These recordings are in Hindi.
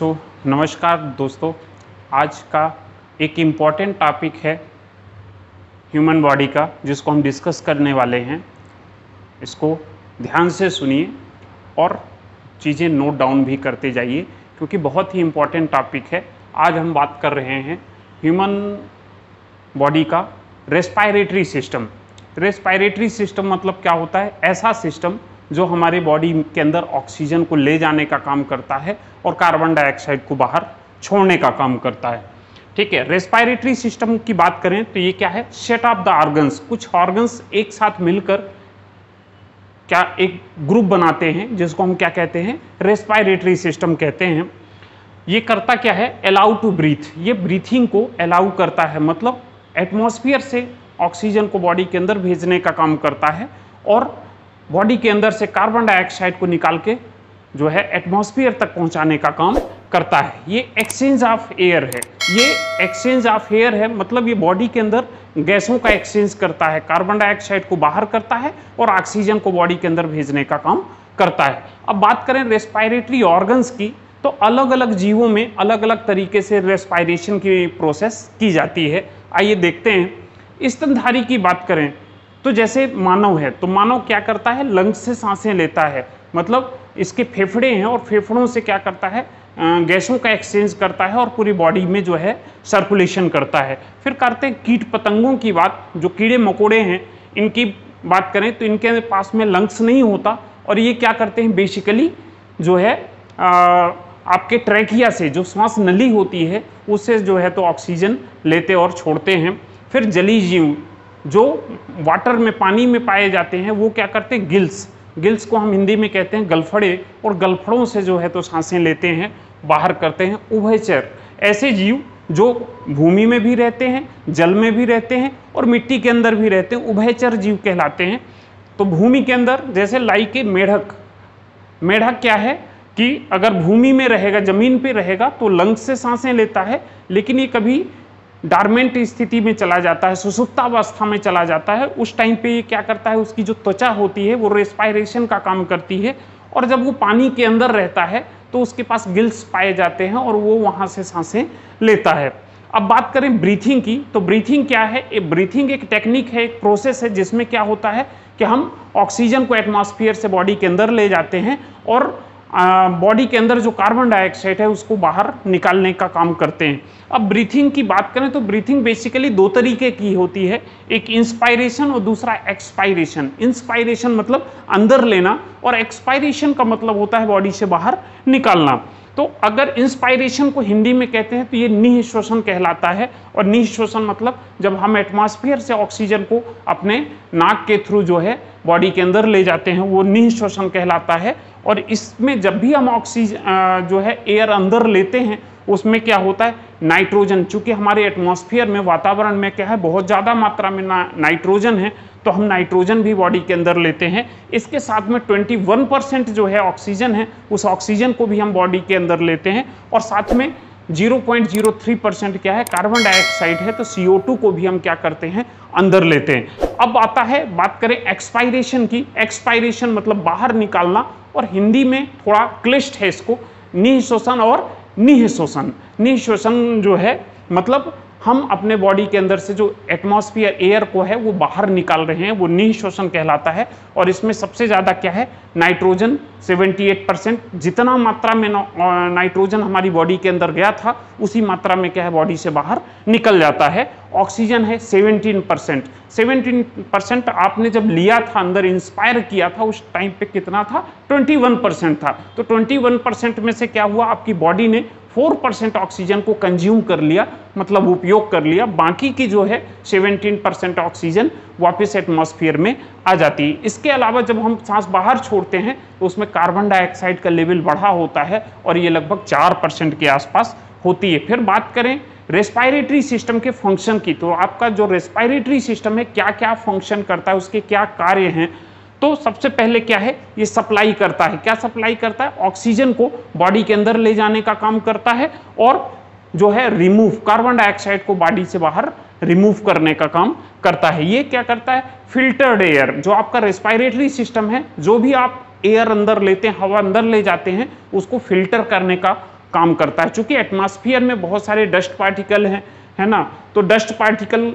सो नमस्कार दोस्तों, आज का एक इम्पॉर्टेंट टॉपिक है ह्यूमन बॉडी का, जिसको हम डिस्कस करने वाले हैं। इसको ध्यान से सुनिए और चीज़ें नोट डाउन भी करते जाइए, क्योंकि बहुत ही इम्पॉर्टेंट टॉपिक है। आज हम बात कर रहे हैं ह्यूमन बॉडी का रेस्पायरेटरी सिस्टम। रेस्पायरेटरी सिस्टम मतलब क्या होता है? ऐसा सिस्टम जो हमारे बॉडी के अंदर ऑक्सीजन को ले जाने का काम करता है और कार्बन डाइऑक्साइड को बाहर छोड़ने का काम करता है। ठीक है, रेस्पायरेटरी सिस्टम की बात करें तो ये क्या है? Set of the organs. कुछ ऑर्गन्स एक साथ मिलकर क्या एक ग्रुप बनाते हैं, जिसको हम क्या कहते हैं? रेस्पायरेटरी सिस्टम कहते हैं। ये करता क्या है? Allow to breathe. ये ब्रीथिंग को अलाउ करता है, मतलब एटमॉस्फेयर से ऑक्सीजन को बॉडी के अंदर भेजने का काम करता है और बॉडी के अंदर से कार्बन डाइऑक्साइड को निकाल के जो है एटमॉस्फेयर तक पहुंचाने का काम करता है। ये एक्सचेंज ऑफ एयर है। ये एक्सचेंज ऑफ एयर है, मतलब ये बॉडी के अंदर गैसों का एक्सचेंज करता है, कार्बन डाइऑक्साइड को बाहर करता है और ऑक्सीजन को बॉडी के अंदर भेजने का काम करता है। अब बात करें रेस्पायरेटरी ऑर्गन्स की, तो अलग अलग जीवों में अलग अलग तरीके से रेस्पायरेशन की प्रोसेस की जाती है। आइए देखते हैं। स्तनधारी की बात करें तो जैसे मानव है, तो मानव क्या करता है? लंग्स से सांसें लेता है, मतलब इसके फेफड़े हैं और फेफड़ों से क्या करता है? गैसों का एक्सचेंज करता है और पूरी बॉडी में जो है सर्कुलेशन करता है। फिर करते हैं कीट पतंगों की बात। जो कीड़े मकोड़े हैं, इनकी बात करें तो इनके पास में लंग्स नहीं होता और ये क्या करते हैं? बेसिकली जो है आपके ट्रैकिया से, जो श्वास नली होती है, उससे जो है तो ऑक्सीजन लेते और छोड़ते हैं। फिर जलीय जीव जो वाटर में, पानी में पाए जाते हैं, वो क्या करते हैं? गिल्स। गिल्स को हम हिंदी में कहते हैं गलफड़े, और गलफड़ों से जो है तो सांसें लेते हैं, बाहर करते हैं। उभयचर, ऐसे जीव जो भूमि में भी रहते हैं, जल में भी रहते हैं और मिट्टी के अंदर भी रहते हैं, उभयचर जीव कहलाते हैं। तो भूमि के अंदर जैसे लाई के मेढक। मेढक क्या है कि अगर भूमि में रहेगा, जमीन पे रहेगा, तो लंग्स से सांसें लेता है, लेकिन ये कभी डार्मेंट स्थिति में चला जाता है, सुसुप्तावस्था में चला जाता है। उस टाइम पे ये क्या करता है? उसकी जो त्वचा होती है वो रेस्पायरेशन का काम करती है, और जब वो पानी के अंदर रहता है तो उसके पास गिल्स पाए जाते हैं और वो वहाँ से सांसें लेता है। अब बात करें ब्रीथिंग की, तो ब्रीथिंग क्या है? ब्रीथिंग एक टेक्निक है, एक प्रोसेस है, जिसमें क्या होता है कि हम ऑक्सीजन को एटमॉस्फेयर से बॉडी के अंदर ले जाते हैं और बॉडी के अंदर जो कार्बन डाइऑक्साइड है उसको बाहर निकालने का काम करते हैं। अब ब्रीथिंग की बात करें तो ब्रीथिंग बेसिकली दो तरीके की होती है, एक इंस्पायरेशन और दूसरा एक्सपायरेशन। इंस्पायरेशन मतलब अंदर लेना और एक्सपायरेशन का मतलब होता है बॉडी से बाहर निकालना। तो अगर इंस्पायरेशन को हिंदी में कहते हैं तो ये निःश्वसन कहलाता है, और निःश्वसन मतलब जब हम एटमॉस्फेयर से ऑक्सीजन को अपने नाक के थ्रू जो है बॉडी के अंदर ले जाते हैं, वो निःश्वसन कहलाता है। और इसमें जब भी हम ऑक्सीजन जो है एयर अंदर लेते हैं, उसमें क्या होता है? नाइट्रोजन। चूंकि हमारे एटमॉस्फेयर में, वातावरण में क्या है? बहुत ज़्यादा मात्रा में नाइट्रोजन है, तो हम नाइट्रोजन भी बॉडी के अंदर लेते हैं। इसके साथ में 21% जो है ऑक्सीजन है, उस ऑक्सीजन को भी हम बॉडी के अंदर लेते हैं, और साथ में 0.03% क्या है? कार्बन डाइऑक्साइड है, तो CO2 को भी हम क्या करते हैं? अंदर लेते हैं। अब आता है, बात करें एक्सपायरेशन की। एक्सपायरेशन मतलब बाहर निकालना, और हिंदी में थोड़ा क्लिष्ट है इसको, निःश्वसन और निःश्वसन। निःश्वसन जो है मतलब हम अपने बॉडी के अंदर से जो एटमॉस्फेयर एयर को है वो बाहर निकाल रहे हैं, वो निःश्वसन कहलाता है। और इसमें सबसे ज़्यादा क्या है? नाइट्रोजन 78%। जितना मात्रा में नाइट्रोजन हमारी बॉडी के अंदर गया था, उसी मात्रा में क्या है? बॉडी से बाहर निकल जाता है। ऑक्सीजन है 17%। 17% आपने जब लिया था, अंदर इंस्पायर किया था, उस टाइम पे कितना था? 21% था। तो 21% में से क्या हुआ? आपकी बॉडी ने 4% ऑक्सीजन को कंज्यूम कर लिया, मतलब उपयोग कर लिया। बाकी की जो है 17% ऑक्सीजन वापस एटमॉस्फेयर में आ जाती है। इसके अलावा जब हम सांस बाहर छोड़ते हैं तो उसमें कार्बन डाइऑक्साइड का लेवल बढ़ा होता है, और ये लगभग 4% के आसपास होती है। फिर बात करें रेस्पायरेटरी सिस्टम के फंक्शन की, तो आपका जो रेस्पायरेटरी सिस्टम है क्या क्या फंक्शन करता है, उसके क्या कार्य हैं? तो सबसे पहले क्या है? ये सप्लाई करता है। क्या सप्लाई करता है? ऑक्सीजन को बॉडी के अंदर ले जाने का काम करता है, और जो है रिमूव, कार्बन डाइऑक्साइड को बॉडी से बाहर रिमूव करने का काम करता है। ये क्या करता है? फिल्टर्ड एयर, जो आपका रेस्पायरेटरी सिस्टम है, जो भी आप एयर अंदर लेते हैं, हवा अंदर ले जाते हैं, उसको फिल्टर करने का काम करता है। चूंकि एटमॉस्फेयर में बहुत सारे डस्ट पार्टिकल हैं, है ना, तो डस्ट पार्टिकल,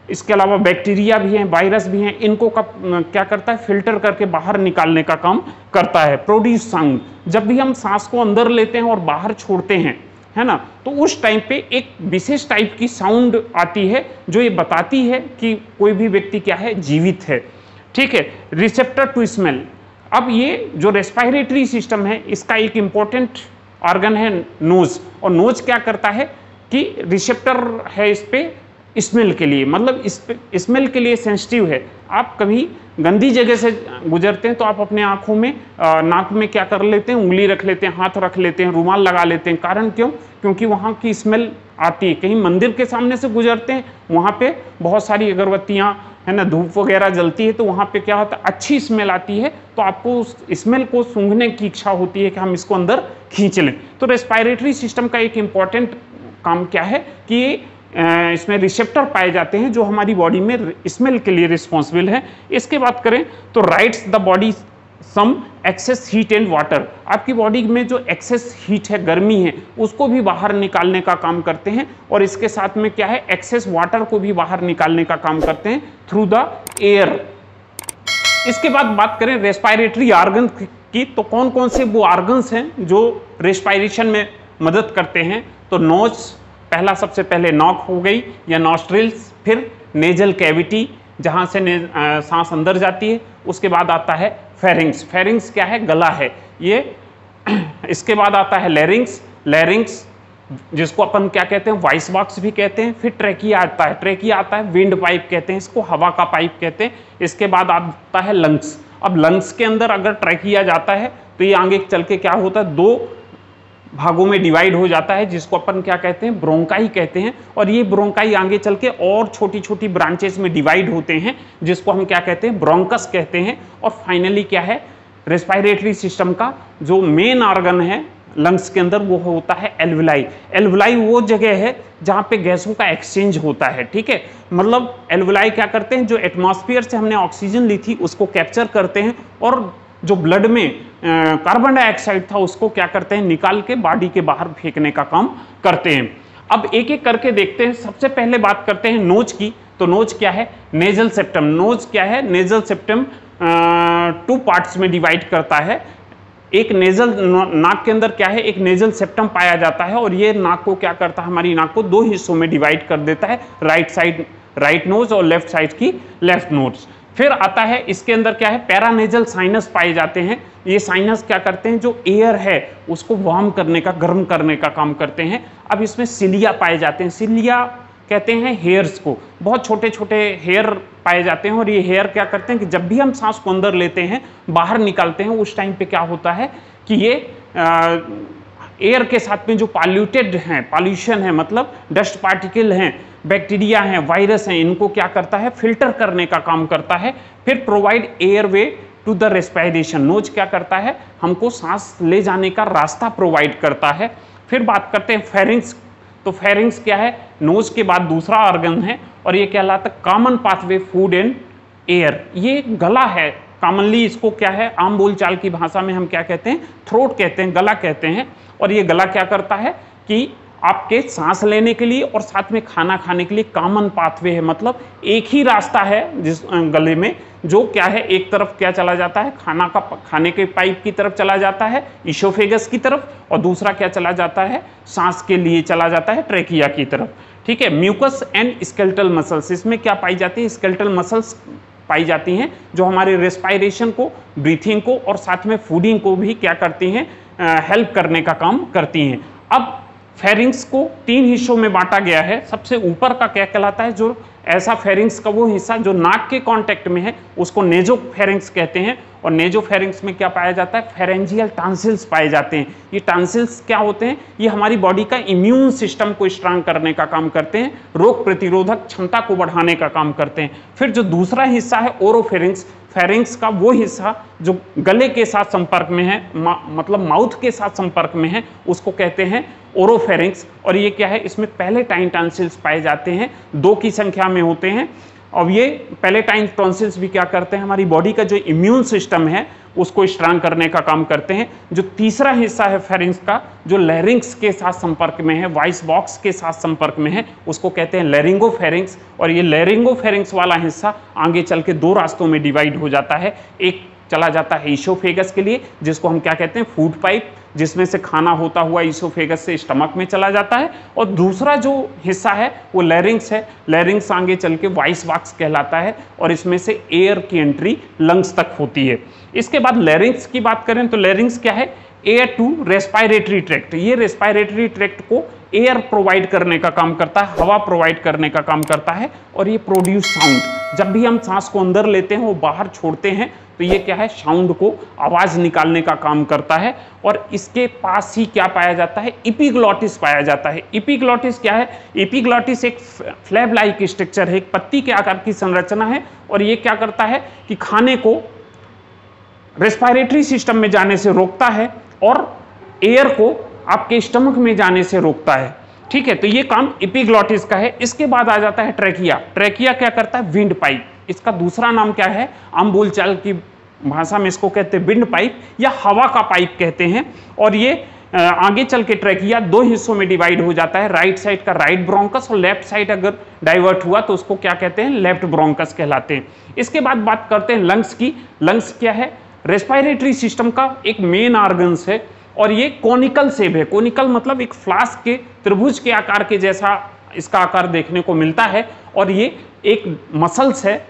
इसके अलावा बैक्टीरिया भी हैं, वायरस भी हैं, इनको क्या करता है, फिल्टर करके बाहर निकालने का काम करता है। प्रोड्यूस साउंड, जब भी हम सांस को अंदर लेते हैं और बाहर छोड़ते हैं, है ना, तो उस टाइम पे एक विशेष टाइप की साउंड आती है जो ये बताती है कि कोई भी व्यक्ति क्या है, जीवित है। ठीक है। रिसेप्टर टू स्मेल, अब ये जो रेस्पिरेटरी सिस्टम है इसका एक इंपॉर्टेंट ऑर्गन है नोज, और नोज क्या करता है कि रिसेप्टर है इस पे स्मेल के लिए, मतलब स्मेल के लिए सेंसिटिव है। आप कभी गंदी जगह से गुजरते हैं तो आप अपने आंखों में, नाक में क्या कर लेते हैं, उंगली रख लेते हैं, हाथ रख लेते हैं, रुमाल लगा लेते हैं। कारण क्यों? क्योंकि वहाँ की स्मेल आती है। कहीं मंदिर के सामने से गुजरते हैं, वहाँ पे बहुत सारी अगरबत्तियाँ, है ना, धूप वगैरह जलती है, तो वहाँ पे क्या होता है, अच्छी स्मेल आती है, तो आपको उस स्मेल को सूंघने की इच्छा होती है कि हम इसको अंदर खींच लें। तो रेस्पिरेटरी सिस्टम का एक इम्पॉर्टेंट काम क्या है कि इसमें रिसेप्टर पाए जाते हैं जो हमारी बॉडी में स्मेल के लिए रिस्पॉन्सिबल है। इसके बात करें तो rids the body some excess heat and water, आपकी बॉडी में जो एक्सेस हीट है, गर्मी है, उसको भी बाहर निकालने का काम करते हैं, और इसके साथ में क्या है, एक्सेस वाटर को भी बाहर निकालने का काम करते हैं थ्रू द एयर। इसके बाद बात करें रेस्पिरेटरी ऑर्गन की, तो कौन कौन से वो ऑर्गन्स हैं जो रेस्पिरेशन में मदद करते हैं। तो नोज, पहला सबसे पहले नॉक हो गई या नॉस्ट्रिल्स, फिर नेजल कैविटी जहाँ से सांस अंदर जाती है, उसके बाद आता है फेरिंग्स, फेरिंग्स क्या है, गला है ये। इसके बाद आता है लेरिंग्स, लेरिंग्स जिसको अपन क्या कहते हैं, वॉइस बॉक्स भी कहते हैं। फिर ट्रेकिया आता है, ट्रेकिया आता है विंड पाइप कहते हैं इसको, हवा का पाइप कहते हैं। इसके बाद आता है लंग्स। अब लंग्स के अंदर अगर ट्रेकिया जाता है तो ये आगे चल के क्या होता है, दो भागों में डिवाइड हो जाता है, जिसको अपन क्या कहते हैं, ब्रोंकाई कहते हैं। और ये ब्रोंकाई आगे चल के और छोटी छोटी ब्रांचेस में डिवाइड होते हैं, जिसको हम क्या कहते हैं, ब्रोंकस कहते हैं। और फाइनली क्या है, रेस्पिरेटरी सिस्टम का जो मेन ऑर्गन है लंग्स के अंदर, वो होता है एल्वुलाई। एल्वुलाई वो जगह है जहाँ पे गैसों का एक्सचेंज होता है। ठीक है, मतलब एल्वुलाई क्या करते हैं, जो एटमॉस्फेयर से हमने ऑक्सीजन ली थी उसको कैप्चर करते हैं, और जो ब्लड में कार्बन डाइऑक्साइड था उसको क्या करते हैं, निकाल के बॉडी के बाहर फेंकने का काम करते हैं। अब एक एक करके देखते हैं। सबसे पहले बात करते हैं नोज की। तो नोज क्या है, नेजल सेप्टम। नोज क्या है, नेजल सेप्टम टू पार्ट्स में डिवाइड करता है। एक नेजल, नाक के अंदर क्या है, एक नेजल सेप्टम पाया जाता है, और ये नाक को क्या करता है, हमारी नाक को दो हिस्सों में डिवाइड कर देता है, राइट साइड राइट नोज और लेफ्ट साइड की लेफ्ट नोज। फिर आता है इसके अंदर क्या है, पैरानेजल साइनस पाए जाते हैं। ये साइनस क्या करते हैं, जो एयर है उसको वार्म करने का, गर्म करने का काम करते हैं। अब इसमें सिलिया पाए जाते हैं। सिलिया कहते हैं हेयर्स को, बहुत छोटे छोटे हेयर पाए जाते हैं, और ये हेयर क्या करते हैं कि जब भी हम सांस को अंदर लेते हैं, बाहर निकालते हैं, उस टाइम पे क्या होता है कि ये एयर के साथ में जो पॉल्यूटेड हैं, पॉल्यूशन है, मतलब डस्ट पार्टिकल हैं, बैक्टीरिया हैं, वायरस हैं, इनको क्या करता है, फिल्टर करने का काम करता है। फिर provide airway to the respiration. Nose क्या करता है, हमको सांस ले जाने का रास्ता प्रोवाइड करता है। फिर बात करते हैं फेरिंग्स। तो फेरिंग्स क्या है, नोज के बाद दूसरा ऑर्गन है, और ये कहलाता है common pathway food and air. ये गला है, कॉमनली इसको क्या है, आम बोलचाल की भाषा में हम क्या कहते हैं, थ्रोट कहते हैं, गला कहते हैं। और ये गला क्या करता है कि आपके सांस लेने के लिए और साथ में खाना खाने के लिए कॉमन पाथवे है, मतलब एक ही रास्ता है जिस गले में, जो क्या है, एक तरफ क्या चला जाता है, खाने के पाइप की तरफ चला जाता है, इशोफेगस की तरफ, और दूसरा क्या चला जाता है, सांस के लिए चला जाता है, ट्रेकिया की तरफ। ठीक है। म्यूकस एंड स्केलेटल मसल्स, इसमें क्या पाई जाती है, स्केलेटल मसल्स पाई जाती हैं, जो हमारे रेस्पिरेशन को, ब्रीथिंग को और साथ में फूडिंग को भी क्या करती हैं, हेल्प करने का काम करती हैं। अब फेरिंग्स को तीन हिस्सों में बांटा गया है। सबसे ऊपर का क्या कहलाता है, जो ऐसा फेरिंग्स का वो हिस्सा जो नाक के कांटेक्ट में है, उसको नेजोफेरिंग्स कहते हैं। और नेजोफेरिंग्स में क्या पाया जाता है, फेरेंजियल टॉन्सिल्स पाए जाते हैं। ये टॉन्सिल्स क्या होते हैं, ये हमारी बॉडी का इम्यून सिस्टम को स्ट्रांग करने का काम करते हैं, रोग प्रतिरोधक क्षमता को बढ़ाने का काम करते हैं। फिर जो दूसरा हिस्सा है ओरोफेरिंग्स, फेरिंग्स का वो हिस्सा जो गले के साथ संपर्क में है, मतलब माउथ के साथ संपर्क में है, उसको कहते हैं ओरोफेरिंग्स। और ये क्या है, इसमें पहले टाइन टॉन्सिल्स पाए जाते हैं, 2 की संख्या में होते हैं। अब ये पैलेटाइन टॉन्सिल्स भी क्या करते हैं, हमारी बॉडी का जो इम्यून सिस्टम है उसको स्ट्रांग करने का काम करते हैं। जो तीसरा हिस्सा है फेरिंक्स का, जो लैरिंक्स के साथ संपर्क में है, वॉइस बॉक्स के साथ संपर्क में है, उसको कहते हैं लैरिंगोफेरिंक्स। और ये लैरिंगोफेरिंक्स वाला हिस्सा आगे चल के दो रास्तों में डिवाइड हो जाता है। एक चला जाता है ईसोफेगस के लिए, जिसको हम क्या कहते हैं, फूड पाइप, जिसमें से खाना होता हुआ ईसोफेगस से स्टमक में चला जाता है। और दूसरा जो हिस्सा है वो लैरिंक्स है। लैरिंक्स आगे चल के वॉइस बॉक्स कहलाता है और इसमें से एयर की एंट्री लंग्स तक होती है। इसके बाद लैरिंक्स की बात करें तो लैरिंक्स क्या है, एयर टू रेस्पायरेटरी ट्रैक्ट। ये रेस्पायरेटरी ट्रैक्ट को एयर प्रोवाइड करने का काम करता है, हवा प्रोवाइड करने का काम करता है। और ये प्रोड्यूस साउंड, जब भी हम सांस को अंदर लेते हैं वो बाहर छोड़ते हैं तो ये क्या है, साउंड को आवाज निकालने का काम करता है। और इसके पास ही क्या पाया जाता है, एपिग्लॉटिस पाया जाता है। एपिग्लॉटिस क्या है, एपिग्लॉटिस एक फ्लैप लाइक स्ट्रक्चर है, एक पत्ती के आकार की संरचना है। और ये क्या करता है कि खाने को रेस्पायरेटरी सिस्टम में जाने से रोकता है और एयर को आपके स्टमक में जाने से रोकता है। ठीक है, तो ये काम एपिग्लॉटिस का है। इसके बाद आ जाता है ट्रैकिया। ट्रैकिया क्या करता है, विंड पाइप। इसका दूसरा नाम क्या है, आम बोलचाल की भाषा में इसको कहते हैं विंड पाइप या हवा का पाइप कहते हैं। और ये आगे चल के ट्रैकिया दो हिस्सों में डिवाइड हो जाता है, राइट साइड का राइट ब्रोंकस और लेफ्ट साइड अगर डाइवर्ट हुआ तो उसको क्या कहते हैं, लेफ्ट ब्रोंकस कहलाते हैं। इसके बाद बात करते हैं लंग्स की। लंग्स क्या है, रेस्पायरेटरी सिस्टम का एक मेन ऑर्गन्स है और ये कोनिकल शेप है। कोनिकल मतलब एक फ्लास्क के त्रिभुज के आकार के जैसा इसका आकार देखने को मिलता है। और ये एक मसल्स है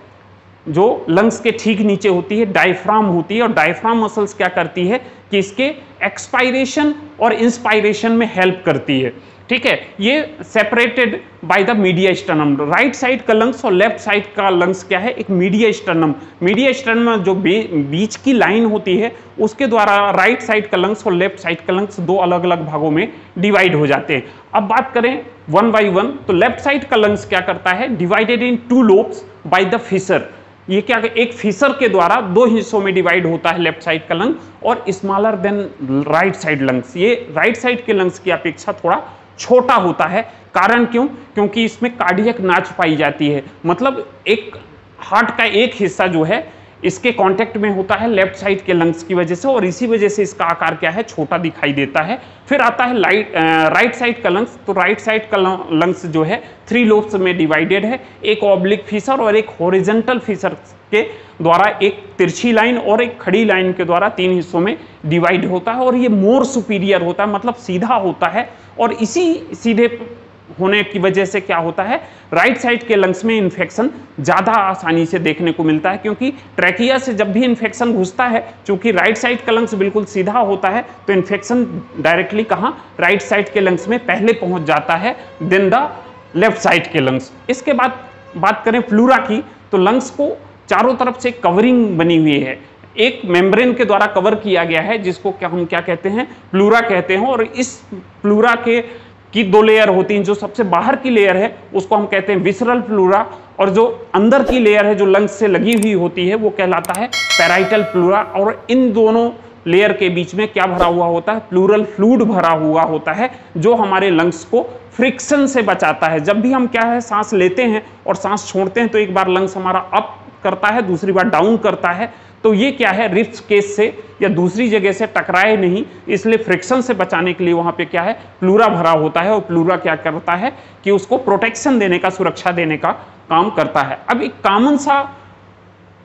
जो लंग्स के ठीक नीचे होती है, डायफ्राम होती है। और डायफ्राम मसल्स क्या करती है कि इसके एक्सपायरेशन और इंस्पायरेशन में हेल्प करती है। ठीक है, ये separated by the media sternum. Right side का लंग्स और लेफ्ट साइड का लंग्स क्या है, एक मीडिया स्टर्नम। मीडिया स्टर्नम जो बीच की लाइन होती है उसके द्वारा राइट साइड का लंग्स और लेफ्ट साइड का लंग्स दो अलग अलग भागों में डिवाइड हो जाते हैं। अब बात करें वन बाई वन, तो लेफ्ट साइड का लंग्स क्या करता है, divided into lobes by the fissure. ये क्या, एक फिशर के द्वारा दो हिस्सों में डिवाइड होता है लेफ्ट साइड का लंग और smaller than right side lungs. ये राइट साइड के लंग्स की अपेक्षा थोड़ा छोटा होता है। कारण क्यों, क्योंकि इसमें कार्डियक नाच पाई जाती है। मतलब एक हार्ट का एक हिस्सा जो है इसके कांटेक्ट में होता है लेफ्ट साइड के लंग्स की वजह से और इसी वजह से इसका आकार क्या है, छोटा दिखाई देता है। फिर आता है राइट साइड का लंग्स। तो राइट साइड का लंग्स जो है थ्री लोब्स में डिवाइडेड है, एक ऑब्लिक फिशर और एक हॉरिजॉन्टल फिशर के द्वारा एक तिरछी लाइन और एक खड़ी लाइन के द्वारा तीन हिस्सों में डिवाइड होता है। और ये मोर सुपीरियर होता है, मतलब सीधा होता है। और इसी सीधे होने की वजह से क्या होता है, राइट साइड के लंग्स में इन्फेक्शन ज़्यादा आसानी से देखने को मिलता है। क्योंकि ट्रैकिया से जब भी इन्फेक्शन घुसता है, चूंकि राइट साइड का लंग्स बिल्कुल सीधा होता है, तो इन्फेक्शन डायरेक्टली कहाँ, राइट साइड के लंग्स में पहले पहुंच जाता है देन द लेफ्ट साइड के लंग्स। इसके बाद बात करें प्लूरा की, तो लंग्स को चारों तरफ से कवरिंग बनी हुई है, एक मेम्ब्रेन के द्वारा कवर किया गया है, जिसको हम क्या कहते हैं, प्लूरा कहते हैं। और इस प्लूरा के की दो लेयर होती हैं। जो सबसे बाहर की लेयर है उसको हम कहते हैं विसरल प्लूरा और जो अंदर की लेयर है जो लंग्स से लगी हुई होती है वो कहलाता है पैराइटल प्लूरा। और इन दोनों लेयर के बीच में क्या भरा हुआ होता है, प्लूरल फ्लूइड भरा हुआ होता है, जो हमारे लंग्स को फ्रिक्शन से बचाता है। जब भी हम क्या है सांस लेते हैं और सांस छोड़ते हैं तो एक बार लंग्स हमारा अप करता है, दूसरी बार डाउन करता है, तो ये क्या है, रिब्स केस से या दूसरी जगह से टकराए नहीं, इसलिए फ्रिक्शन से बचाने के लिए वहां पे क्या है, प्लूरा भरा होता है। और प्लूरा क्या करता है कि उसको प्रोटेक्शन देने का, सुरक्षा देने का काम करता है। अब एक कॉमन सा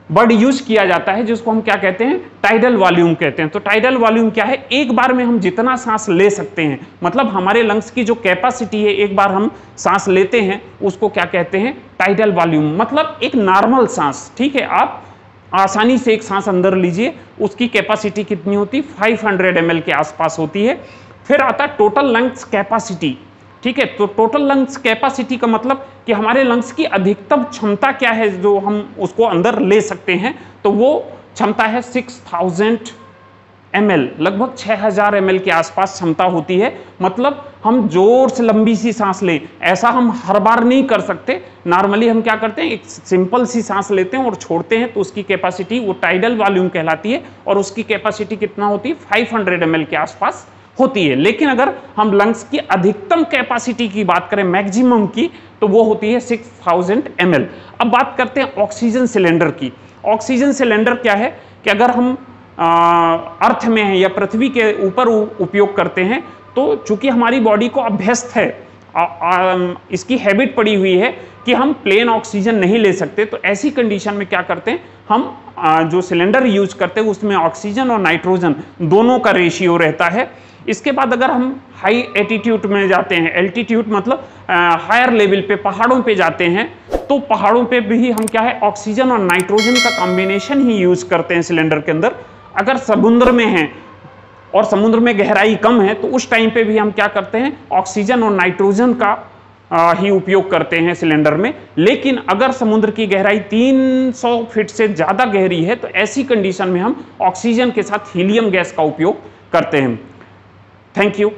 वर्ड यूज किया जाता है जिसको हम क्या कहते हैं, टाइडल वॉल्यूम कहते हैं। तो टाइडल वॉल्यूम क्या है, एक बार में हम जितना सांस ले सकते हैं, मतलब हमारे लंग्स की जो कैपेसिटी है एक बार हम सांस लेते हैं उसको क्या कहते हैं, टाइडल वॉल्यूम। मतलब एक नॉर्मल सांस, ठीक है, आप आसानी से एक सांस अंदर लीजिए, उसकी कैपेसिटी कितनी होती है, 500 ml के आसपास होती है। फिर आता है टोटल लंग्स कैपेसिटी, ठीक है। तो टोटल लंग्स कैपेसिटी का मतलब कि हमारे लंग्स की अधिकतम क्षमता क्या है जो हम उसको अंदर ले सकते हैं, तो वो क्षमता है 6000 ml, लगभग 6000 ml के आसपास क्षमता होती है। मतलब हम जोर से लंबी सी सांस लें, ऐसा हम हर बार नहीं कर सकते। नॉर्मली हम क्या करते हैं, एक सिंपल सी सांस लेते हैं और छोड़ते हैं, तो उसकी कैपेसिटी वो टाइडल वॉल्यूम कहलाती है और उसकी कैपेसिटी कितना होती है, 500 ml के आसपास होती है। लेकिन अगर हम लंग्स की अधिकतम कैपेसिटी की बात करें, मैक्सिमम की, तो वो होती है 6000 ml। अब बात करते हैं ऑक्सीजन सिलेंडर की। ऑक्सीजन सिलेंडर क्या है कि अगर हम अर्थ में हैं या पृथ्वी के ऊपर उपयोग करते हैं, तो चूंकि हमारी बॉडी को अभ्यस्त है, इसकी हैबिट पड़ी हुई है कि हम प्लेन ऑक्सीजन नहीं ले सकते, तो ऐसी कंडीशन में क्या करते हैं हम जो सिलेंडर यूज करते हैं उसमें ऑक्सीजन और नाइट्रोजन दोनों का रेशियो रहता है। इसके बाद अगर हम हाई एटीट्यूड में जाते हैं, एल्टीट्यूड मतलब हायर लेवल पे, पहाड़ों पे जाते हैं, तो पहाड़ों पे भी हम क्या है ऑक्सीजन और नाइट्रोजन का कॉम्बिनेशन ही यूज करते हैं सिलेंडर के अंदर। अगर समुद्र में हैं और समुद्र में गहराई कम है तो उस टाइम पे भी हम क्या करते हैं ऑक्सीजन और नाइट्रोजन का ही उपयोग करते हैं सिलेंडर में। लेकिन अगर समुद्र की गहराई 300 फीट से ज़्यादा गहरी है तो ऐसी कंडीशन में हम ऑक्सीजन के साथ हीलियम गैस का उपयोग करते हैं। Thank you.